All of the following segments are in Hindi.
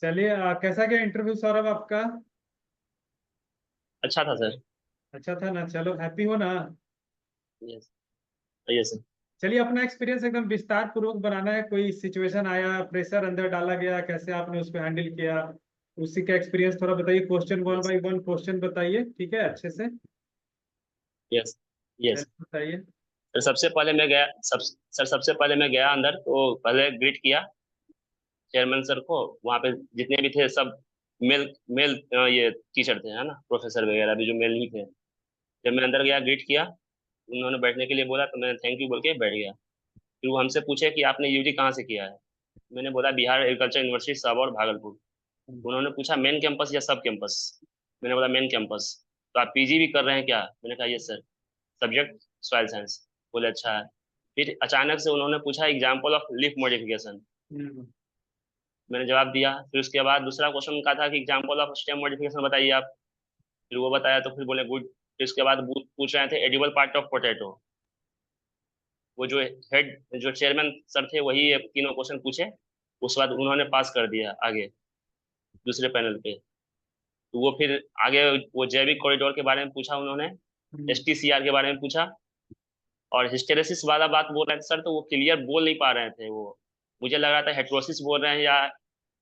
चलिए, कैसा गया इंटरव्यू सौरभ आपका? अच्छा था सर। अच्छा था ना? चलो, हैप्पी हो ना? यस। Yes sir. चलिए, अपना एक्सपीरियंस एकदम विस्तार पूर्वक बनाना है। कोई सिचुएशन आया, प्रेशर अंदर डाला गया, कैसे आपने उसको हैंडल किया, उसी का एक्सपीरियंस थोड़ा बताइए। Question one yes. By one question बताइए, ठीक है, अच्छे से। यस। चलिए यस। बताइए। सर सबसे पहले मैं गया सर सबसे पहले मैं गया अंदर तो पहले ग्रीट किया चेयरमैन सर को। वहाँ पे जितने भी थे सब मेल मेल ये टीचर थे, है ना, प्रोफेसर वगैरह भी जो मेल ही थे। जब मैं अंदर गया ग्रीट किया, उन्होंने बैठने के लिए बोला तो मैंने थैंक यू बोल के बैठ गया। फिर वो हमसे पूछे कि आपने यूजी कहाँ से किया है। मैंने बोला बिहार एग्रीकल्चर यूनिवर्सिटी साबौर भागलपुर। उन्होंने पूछा मेन कैंपस या सब कैंपस। मैंने बोला मेन कैंपस। तो आप पीजी भी कर रहे हैं क्या? मैंने कहा yes sir. Subject soil science. बोले अच्छा है। फिर अचानक से उन्होंने पूछा एग्जाम्पल ऑफ लीफ मॉडिफिकेशन। हम्म। मैंने जवाब दिया। फिर उसके बाद दूसरा क्वेश्चन उनका था कि एग्जाम्पल ऑफ स्टेम मॉडिफिकेशन बताइए आप। फिर वो बताया तो फिर बोले गुड। फिर उसके बाद पूछ रहे थे एडिबल पार्ट ऑफ पोटैटो। वो जो हेड जो चेयरमैन सर थे वही ये तीनों क्वेश्चन पूछे। उसके बाद उन्होंने पास कर दिया आगे दूसरे पैनल पे। तो वो फिर आगे वो जैविक कॉरिडोर के बारे में पूछा उन्होंने। हम्म। एसटीसीआर के बारे में पूछा। और हिस्टेरेसिस वाला बात बोल रहे थे सर तो वो क्लियर बोल नहीं पा रहे थे वो। मुझे लग रहा था हेट्रोसिस बोल रहे हैं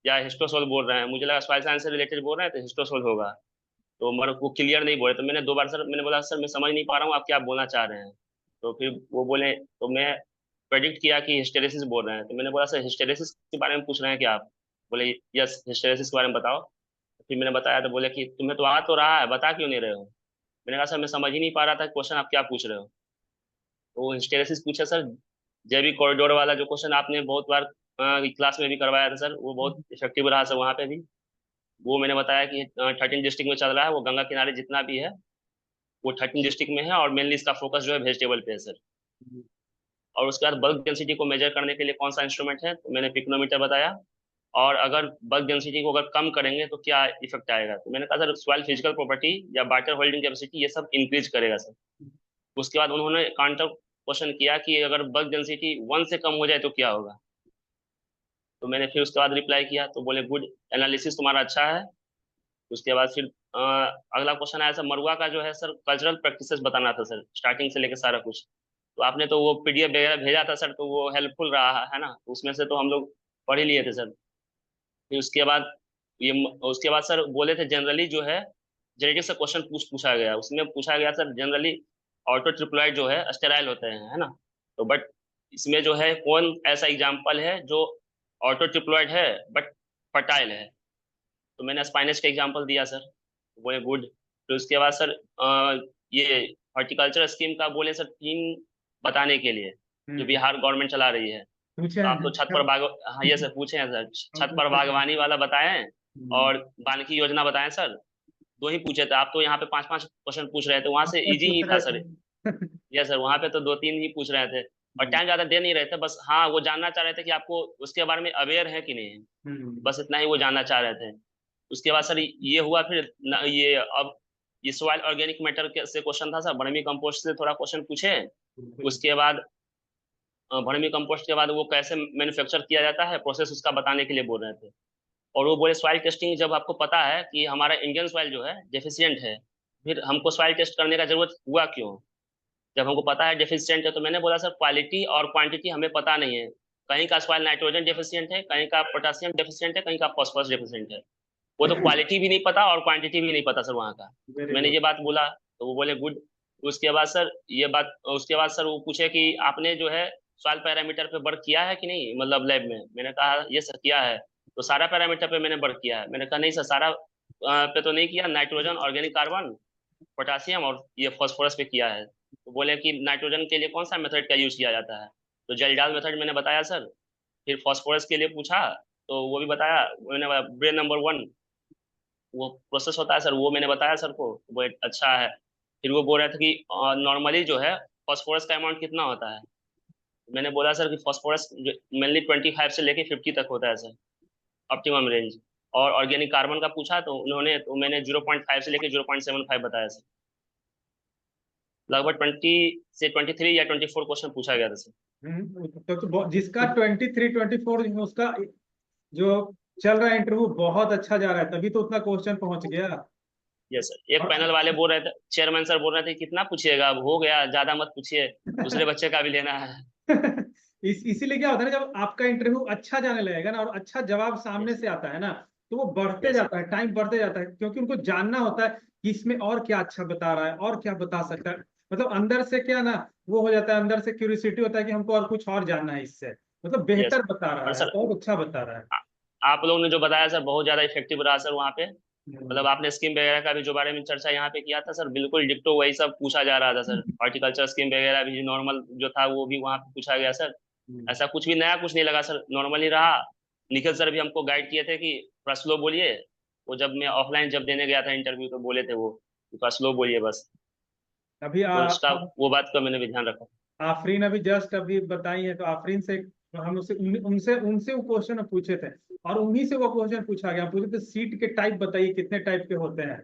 या हिस्टोसोल बोल रहे हैं। मुझे लगा सॉइल साइंस से रिलेटेड बोल रहे हैं तो हिस्टोसोल होगा। तो मगर वो क्लियर नहीं बोले तो मैंने दो बार सर मैंने बोला सर मैं समझ नहीं पा रहा हूँ आप क्या बोलना चाह रहे हैं। तो फिर वो बोले तो मैं प्रेडिक्ट किया कि हिस्टेरेसिस बोल रहे हैं। तो मैंने बोला सर हिस्टेरेसिस के बारे में पूछ रहे हैं क्या आप? बोले यस हिस्टेरेसिस के बारे में बताओ। फिर मैंने बताया तो बोले कि तुम्हें तो आ तो रहा है बता क्यों नहीं रहे हो? मैंने कहा सर मैं समझ ही नहीं पा रहा था क्वेश्चन आप क्या पूछ रहे हो। तो वो हिस्टेरेसिस पूछा सर। जैविक कॉरिडोर वाला जो क्वेश्चन आपने बहुत बार क्लास में भी करवाया था सर वो बहुत इफेक्टिव रहा सर वहाँ पे भी। वो मैंने बताया कि 13 डिस्ट्रिक्ट में चल रहा है वो गंगा किनारे जितना भी है वो 13 डिस्ट्रिक्ट में है और मेनली इसका फोकस जो है वेजिटेबल पे है सर। और उसके बाद बल्क डेंसिटी को मेजर करने के लिए कौन सा इंस्ट्रूमेंट है तो मैंने पिक्नोमीटर बताया। और अगर बल्क डेंसिटी को अगर कम करेंगे तो क्या इफेक्ट आएगा तो मैंने कहा सर सॉइल फिजिकल प्रॉपर्टी या वाटर होल्डिंग कैपेसिटी ये सब इंक्रीज करेगा सर। उसके बाद उन्होंने काउंटर क्वेश्चन किया कि अगर बल्क डेंसिटी 1 से कम हो जाए तो क्या होगा। तो मैंने फिर उसके बाद रिप्लाई किया तो बोले गुड एनालिसिस तुम्हारा अच्छा है। उसके बाद फिर अ, अगला क्वेश्चन आया सर मरुआ का जो है सर कल्चरल प्रैक्टिसेस बताना था सर स्टार्टिंग से लेकर सारा कुछ। तो आपने तो वो पीडीएफ वगैरह भेजा था सर तो वो हेल्पफुल रहा है ना उसमें से तो हम लोग पढ़ ही लिए थे सर। फिर उसके बाद सर बोले थे जनरली जो है जेनेटिक से क्वेश्चन पूछा गया उसमें पूछा गया सर जनरली ऑटो ट्रिप्लॉइड जो है स्टेराइल होते हैं, है ना। तो बट इसमें जो है कौन ऐसा एग्जाम्पल है जो ऑटो ट्रिप्लॉइड है बट फर्टाइल है। तो मैंने स्पाइनच का एग्जाम्पल दिया सर। बोले गुड। फिर उसके बाद सर ये हॉर्टिकल्चर स्कीम का बोले सर थीम बताने के लिए जो हम्म। बिहार गवर्नमेंट चला रही है। पूछे तो आप हैं तो छत पर बाग हाँ ये सर पूछे हैं सर हम छत पर पूछते थे। बागवानी वाला बताएं हम्म। और वानिकी योजना बताएं सर। दो ही पूछे थे आप तो यहाँ पे 5-5 क्वेश्चन पूछ रहे थे वहां से आपसे इजी पूछ ही था रहे सर। थे। यस सर वहां पे तो 2-3 ही पूछ रहे थे। और हम्म। टाइम ज्यादा दे नहीं रहे थे बस हाँ वो जानना चाह रहे थे कि आपको उसके बारे में अवेयर है कि नहीं। हम्म। बस इतना ही वो जानना चाह रहे थे। उसके बाद सर ये हुआ फिर ये अब ये सॉइल ऑर्गेनिक मैटर से क्वेश्चन था सर वर्मी कंपोस्ट से थोड़ा क्वेश्चन पूछे। बिल्कुल। उसके बाद वर्मी कंपोस्ट के बाद वो कैसे मैन्युफैक्चर किया जाता है प्रोसेस उसका बताने के लिए बोल रहे थे। और वो बोले सॉइल टेस्टिंग जब आपको पता है कि हमारा इंडियन सॉइल जो है डेफिशिएंट है फिर हमको सॉइल टेस्ट करने का जरूरत हुआ क्यों? जब हमको पता है डेफिशिएंट है तो मैंने बोला सर क्वालिटी और क्वांटिटी हमें पता नहीं है। कहीं का सॉइल नाइट्रोजन डेफिशिएंट है कहीं का पोटासियम डेफिशिएंट है कहीं का फॉस्फोरस डेफिशिएंट है। वो तो क्वालिटी भी नहीं पता और क्वांटिटी भी नहीं पता सर वहाँ का। वेरी मैंने गुड। ये बात बोला तो वो बोले गुड। उसके बाद सर वो पूछे कि आपने जो है सॉइल पैरामीटर पे वर्क किया है कि नहीं मतलब लैब में। मैंने कहा ये सर किया है। तो सारा पैरामीटर पे मैंने वर्क किया है। मैंने कहा नहीं सर सारा पे तो नहीं किया नाइट्रोजन ऑर्गेनिक कार्बन पोटासियम और ये फास्फोरस पे किया है। तो बोले कि नाइट्रोजन के लिए कौन सा मेथड का यूज किया जाता है। तो जलडाल मेथड मैंने बताया सर। फिर फास्फोरस के लिए पूछा तो वो भी बताया। मैंने ब्रेन नंबर 1 वो प्रोसेस होता है सर वो मैंने बताया सर को वो एक अच्छा है। फिर वो बोल रहे थे कि नॉर्मली जो है फास्फोरस का अमाउंट कितना होता है। मैंने बोला सर कि फास्फोरस मेनली 25 से लेके 50 तक होता है सर ऑप्टिमम रेंज। और ऑर्गेनिक कार्बन का पूछा तो मैंने 0.5 से लेके 0.75 बताया सर। लगभग 20 से 23 या 24 क्वेश्चन पूछा गया था सर। जिसका 23 24 उसका जो चल रहा है इंटरव्यू, बहुत अच्छा जा रहा है, तभी तो उतना क्वेश्चन पहुंच गया। यस सर, एक पैनल वाले बोल रहे थे, चेयरमैन सर बोल रहे थे कितना पूछिएगा, अब हो गया, ज्यादा मत पूछिए, दूसरे बच्चे का भी लेना है। इसीलिए क्या होता है ना, जब आपका इंटरव्यू अच्छा जाने लगेगा ना और अच्छा जवाब सामने यस से आता है ना, तो वो बढ़ते यस सर। जाता है, टाइम बढ़ते जाता है, क्योंकि उनको जानना होता है कि इसमें और क्या अच्छा बता रहा है और क्या बता सकता है। मतलब अंदर से क्या ना, वो हो जाता है, अंदर से क्यूरियोसिटी होता है कि हमको और कुछ और जानना है इससे, मतलब यस बेहतर बता और रहा है सर, और अच्छा बता रहा है। आप लोगों ने जो बताया सर बहुत ज्यादा इफेक्टिव रहा सर वहाँ पे। हम्म। मतलब आपने स्कीम वगैरह का भी जो बारे में चर्चा यहाँ पे किया था सर, बिल्कुल डिट्टो वही सब पूछा जा रहा था सर। हॉर्टिकल्चर स्कीम वगैरह भी नॉर्मल जो था वो भी वहाँ पे पूछा गया सर। ऐसा कुछ भी नया कुछ नहीं लगा सर, नॉर्मल ही रहा। निखिल सर भी हमको गाइड किए थे कि थोड़ा स्लो बोलिए। वो जब मैं ऑफलाइन जब देने गया था इंटरव्यू तो बोले थे वो कि थोड़ा स्लो बोलिए बस। अभी तो उसका वो बात का मैंने भी ध्यान रखा। आफरीन अभी जस्ट अभी बताई है, तो आफरीन से हम उनसे उनसे उनसे वो क्वेश्चन पूछे थे, और उन्हीं से वो क्वेश्चन पूछा गया, पूछे थे सीट के टाइप बताइए कितने टाइप के होते हैं।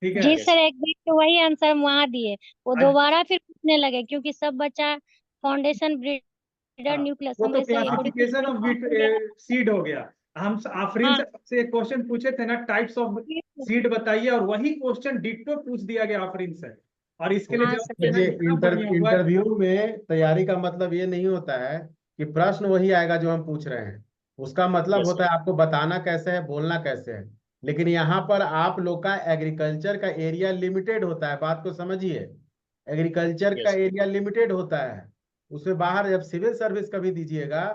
ठीक है। जी यस सर, एग्जैक्ट वही आंसर हम वहाँ दिए। वो आज दोबारा फिर पूछने लगे क्योंकि सब बच्चा फाउंडेशन ब्रीडर हाँ, न्यूक्लियस वो हम तो ऐसे क्लासिफिकेशन ऑफ वीट वगैरह। सीड हो गया। हम आफरीन हाँ, से एक क्वेश्चन पूछे थे ना, टाइप्स ऑफ सीड बताइए, और वही क्वेश्चन डिट्टो पूछ दिया गया आफरीन से, और इसके लिए हाँ जवाब सर। देना देखिए, कितना बढ़िया हुआ। इंटरव्यू में तैयारी का मतलब ये नहीं होता है कि प्रश्न वही आएगा जो हम पूछ रहे हैं। उसका मतलब यस होता है आपको बताना कैसे है, बोलना कैसे है। लेकिन यहाँ पर आप लोग का एग्रीकल्चर का एरिया लिमिटेड होता है, बात को समझिए। एग्रीकल्चर का यस एरिया लिमिटेड होता है। उससे बाहर जब सिविल सर्विस कभी दीजिएगा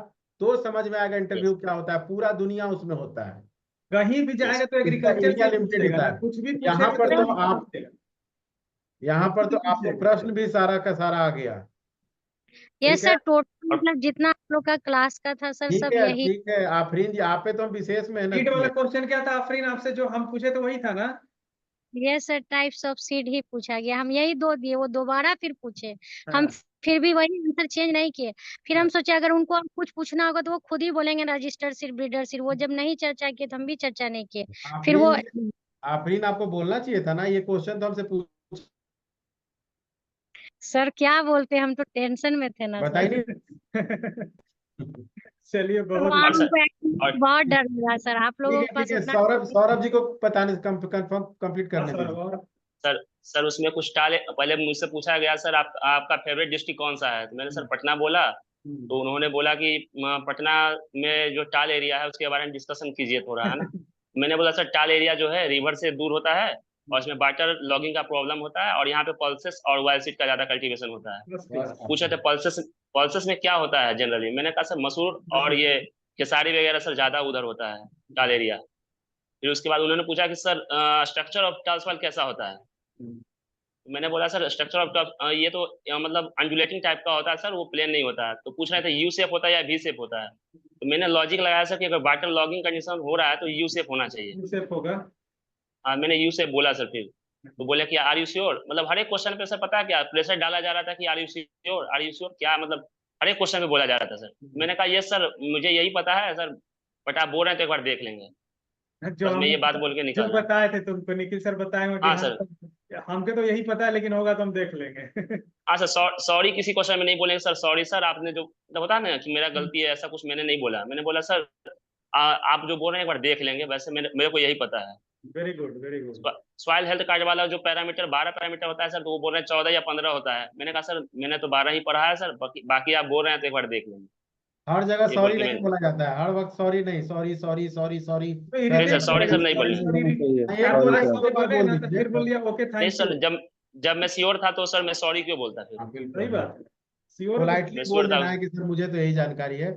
तो समझ में आएगा यस इंटरव्यू क्या होता है, पूरा दुनिया उसमें होता है। कहीं भी यस जाएगा तो इसका एग्रीकल्चर से एरिया ही लिमिटेड पूछेगा होता ना, है। कुछ भी यहाँ पूछेगा पर तो तो यही आप पूछेगा, यहाँ कुछ पर भी तो आपको पूछेगा। प्रश्न भी सारा का सारा आ गया। ये ठीक है। सर टोटल और मतलब जितना आप लोग का क्लास का था सर ठीक सब है, यही। ठीक है आफरीन जी, आप पे तो हम विशेष मेहनत सीड वाला किए। क्वेश्चन क्या था आफरीन, आपसे जो हम पूछे तो वही था ना? ये सर टाइप्स ऑफ सीड ही पूछा गया, हम यही दो दिए, वो दोबारा फिर पूछे। हम हाँ फिर भी वही आंसर चेंज नहीं किए। फिर हाँ। हम सोचे अगर उनको अब कुछ पूछना होगा तो वो खुद ही बोलेंगे रजिस्टर सीड ब्रीडर सीड, वो जब नहीं चर्चा किए तो हम भी चर्चा नहीं किए। फिर वो आफरीन आफरीन आपको बोलना चाहिए था ना, ये क्वेश्चन तो हमसे पूछ सर क्या बोलते, हम तो टेंशन में थे ना सर। बताइए। चलिए सर बहुत वहाँ और सर हमको actually और बहुत डर लगा सर, आप ठीक लोगों है, के ठीक पास है, उतना। सौरभ सौरभ जी को बताने कंफर्म कंप्लीट हाँ करने सर, दीजिए। और सर, सर उसमें कुछ टाले पहले मुझसे पूछा गया सर, आपका फेवरेट डिस्ट्रिक्ट कौन सा है, तो मैंने सर पटना बोला। तो उन्होंने बोला कि पटना में जो टाल एरिया है उसके बारे में डिस्कशन कीजिए थोड़ा, है ना। मैंने बोला सर टाल एरिया जो है रिवर से दूर होता है, और इसमें वाटर लॉगिंग का प्रॉब्लम होता है, और यहाँ पे पल्सेस और वाइल्ड सीड का ज्यादा कल्टीवेशन होता है। फर्स्ट बस क्लास। पूछे थे पल्सेस, पल्सेस में क्या होता है जनरली, मैंने कहा सर मसूर और ये खेसारी वगैरह सर ज्यादा उधर होता है, टाल एरिया। फिर उसके बाद उन्होंने पूछा कि सर स्ट्रक्चर ऑफ टाल सॉइल कैसा होता है। मैंने बोला सर स्ट्रक्चर ऑफ ये तो मतलब अंडुलेटिंग टाइप का होता है सर, वो प्लेन नहीं होता है। तो पूछ रहे थे यू शेप होता है या वी शेप होता है। तो मैंने लॉजिक लगाया सर कि अगर वाटर लॉगिंग कंडीशन हो रहा है तो यू शेप होना चाहिए। सेफ होगा। मैंने यू शेप बोला सर। फिर तो बोले कि आर यू श्योर, मतलब हर एक क्वेश्चन पे सर पता है क्या प्रेशर डाला जा रहा था कि आर यू श्योर क्या, मतलब हर एक क्वेश्चन पे बोला जा रहा था सर। मैंने कहा यस सर मुझे यही पता है सर, बट आप बोल रहे हैं तो एक बार देख लेंगे। जो बस मैं हमने ये बात बोल के जो निकल रहा। बताए थे तुमको, निखिल सर बताए होंगे कि हाँ हाँ सर। हमके तो यही पता है, लेकिन होगा तो हम देख लेंगे। हाँ सर, सॉरी किसी क्वेश्चन में नहीं बोलेंगे सर, सॉरी सर आपने जो मतलब होता है ना कि मेरा गलती है, ऐसा कुछ मैंने नहीं बोला। मैंने बोला सर आप जो बोल रहे हैं एक बार देख लेंगे, वैसे मेरे को यही पता है। Very good, very good. Soil health card वाला जो पैरामीटर 12 पैरामीटर होता है सर, तो वो बोल रहे हैं 14 या 15 होता है। मैंने कहा सर मैंने तो 12 ही पढ़ा है सर, बाकी आप बोल रहे हैं तो एक बार देख लेंगे। हर जगह ये बोल सॉरी के नहीं मैं बोला जाता है, हर वक्त सॉरी नहीं, सॉरी सॉरी सॉरी सॉरी तो नहीं सर, इरिटेट सॉरी करेगा सर नहीं सॉरी बोलने। सॉरी। एक चार दो बार एक सॉरी दो बार बोले बोल ना, तो दीजिए। फिर बोल दिया ओके नहीं थैंक सर, यू। जब मैं श्योर था तो सर मैं सॉरी क्यों बोलता फिर। हाँ, सही बिल्कुल। बात, श्योर तो। पोलाइटली मैं बोल श्योर था। देना है कि सर मुझे तो यही जानकारी है।